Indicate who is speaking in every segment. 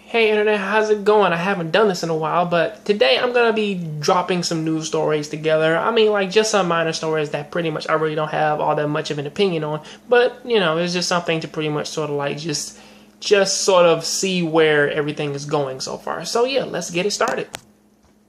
Speaker 1: Hey internet, how's it going? I haven't done this in a while, but today I'm gonna be dropping some news stories together. I mean, like just some minor stories that pretty much I really don't have all that much of an opinion on, but you know, it's just something to pretty much sort of like just sort of see where everything is going so far. So yeah, let's get it started.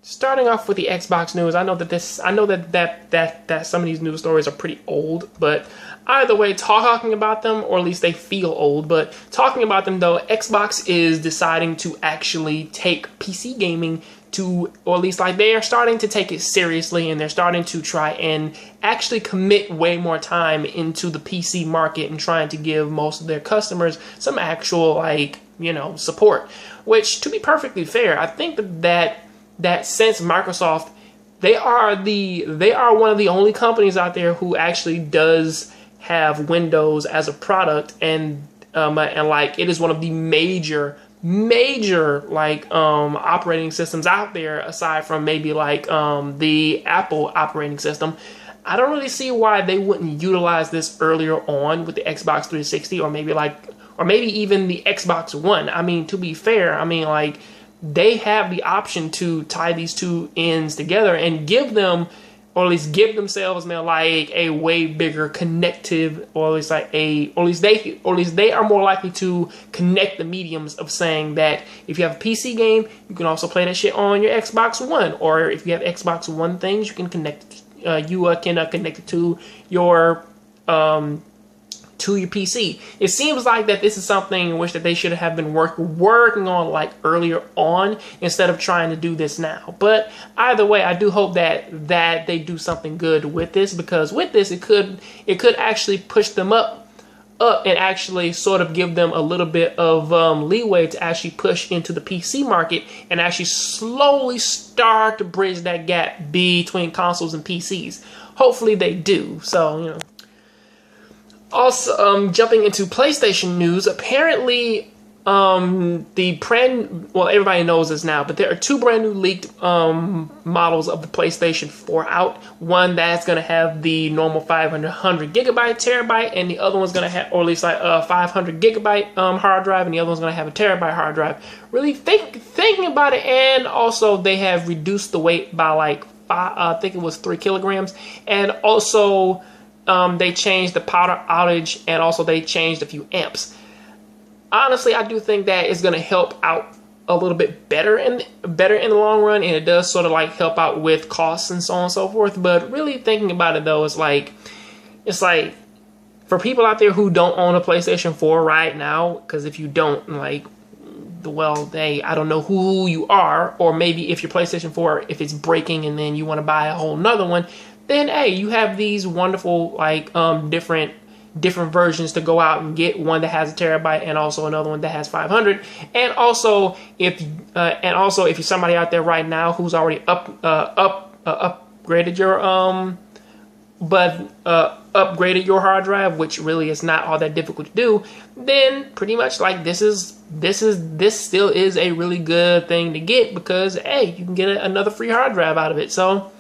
Speaker 1: Starting off with the Xbox news, I know that some of these news stories are pretty old, but either way, talking about them, or at least they feel old, but talking about them though, Xbox is deciding to actually take PC gaming to, or at least like they are starting to take it seriously, and they're starting to try and actually commit way more time into the PC market and trying to give most of their customers some actual, like, you know, support. Which, to be perfectly fair, I think that since Microsoft, they are one of the only companies out there who actually does have Windows as a product, and like it is one of the major like operating systems out there, aside from maybe like the Apple operating system. I don't really see why they wouldn't utilize this earlier on with the Xbox 360, or maybe even the Xbox One. I mean, to be fair, I mean, like, they have the option to tie these two ends together and give them, or at least give themselves, man, like a way bigger connective, or at least they are more likely to connect the mediums of saying that if you have a PC game, you can also play that shit on your Xbox One, or if you have Xbox One things, you can connect it to your PC. It seems like that this is something in which that they should have been working on like earlier on, instead of trying to do this now. But either way, I do hope that they do something good with this, because with this it could actually push them up and actually sort of give them a little bit of leeway to actually push into the PC market and actually slowly start to bridge that gap between consoles and PCs. Hopefully they do. So, you know. Also, jumping into PlayStation news, apparently, everybody knows this now, but there are two brand new leaked models of the PlayStation 4 out. One that's going to have the normal 500 gigabyte terabyte, and the other one's going to have, or at least like a 500 gigabyte hard drive, and the other one's going to have a terabyte hard drive. Really thinking about it, and also they have reduced the weight by like I think it was 3 kilograms, and also they changed the power outage, and also they changed a few amps. Honestly, I do think that it's going to help out a little bit better in the long run, and it does sort of like help out with costs and so on and so forth. But really thinking about it though, it's like for people out there who don't own a PlayStation 4 right now, because if you don't, like, well, I don't know who you are, or maybe if your PlayStation 4, if it's breaking and then you want to buy a whole nother one, then hey, you have these wonderful like different versions to go out and get, one that has a terabyte and also another one that has 500. And also if you're somebody out there right now who's already upgraded your hard drive, which really is not all that difficult to do, then pretty much like this still is a really good thing to get, because hey, you can get another free hard drive out of it. So,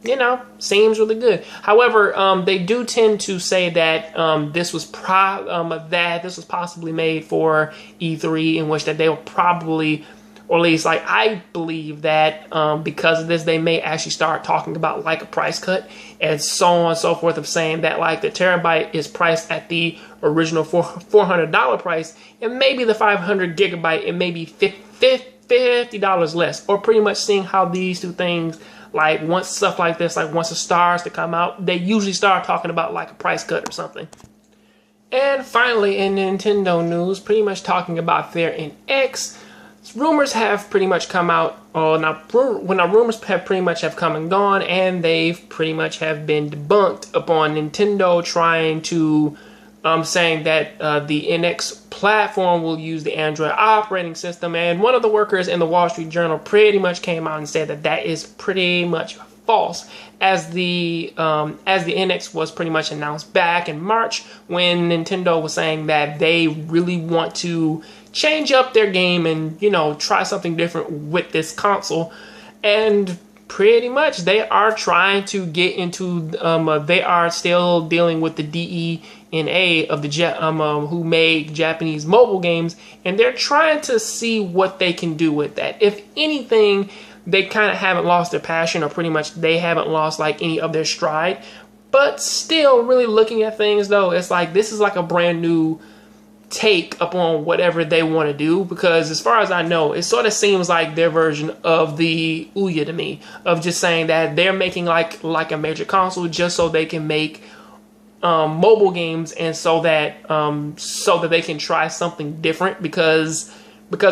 Speaker 1: you know, seems really good. However, they do tend to say that this was possibly made for E3, in which that they will probably, or at least like I believe that because of this, they may actually start talking about like a price cut and so on and so forth, of saying that like the terabyte is priced at the original $400 price, and maybe the 500 gigabyte it may be $50 less, or pretty much seeing how these two things, like once stuff like this, like once it starts to come out, they usually start talking about like a price cut or something. And finally, in Nintendo news, pretty much talking about their NX, rumors have pretty much come out. Rumors have pretty much have come and gone, and they've pretty much have been debunked upon Nintendo trying to saying that the NX platform will use the Android operating system. And one of the workers in the Wall Street Journal pretty much came out and said that is pretty much false, as the NX was pretty much announced back in March, when Nintendo was saying that they really want to change up their game and, you know, try something different with this console. And pretty much they are trying to get into they are still dealing with the NA of the who made Japanese mobile games, and they're trying to see what they can do with that. If anything, they kind of haven't lost their passion, or pretty much they haven't lost like any of their stride. But still, really looking at things though, it's like this is like a brand new take upon whatever they want to do, because as far as I know, it sort of seems like their version of the Ouya to me, of just saying that they're making like a major console just so they can make mobile games, and so that they can try something different, because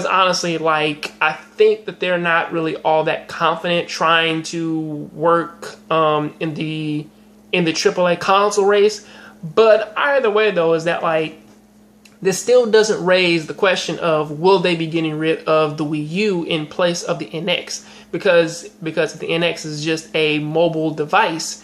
Speaker 1: honestly, like, I think that they're not really all that confident trying to work in the AAA console race. But either way though, is that like this still doesn't raise the question of will they be getting rid of the Wii U in place of the NX, because if the NX is just a mobile device,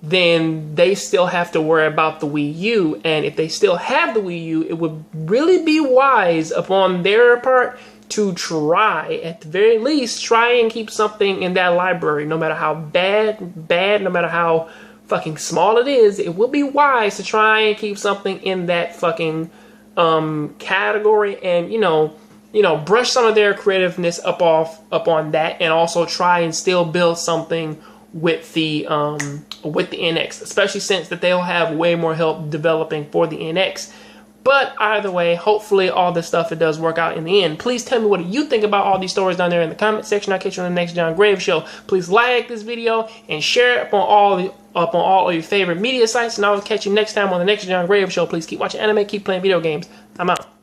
Speaker 1: then they still have to worry about the Wii U. And if they still have the Wii U, it would really be wise upon their part to try, at the very least, try and keep something in that library, no matter how bad, no matter how fucking small it is. It would be wise to try and keep something in that fucking category, and you know, brush some of their creativeness up on that, and also try and still build something with the NX, especially since that they'll have way more help developing for the NX. But either way, hopefully all this stuff, it does work out in the end. Please tell me what you think about all these stories down there in the comment section. I'll catch you on the next John Graves Show. Please like this video and share it upon all of your favorite media sites. And I will catch you next time on the next John Graves Show. Please keep watching anime, keep playing video games. I'm out.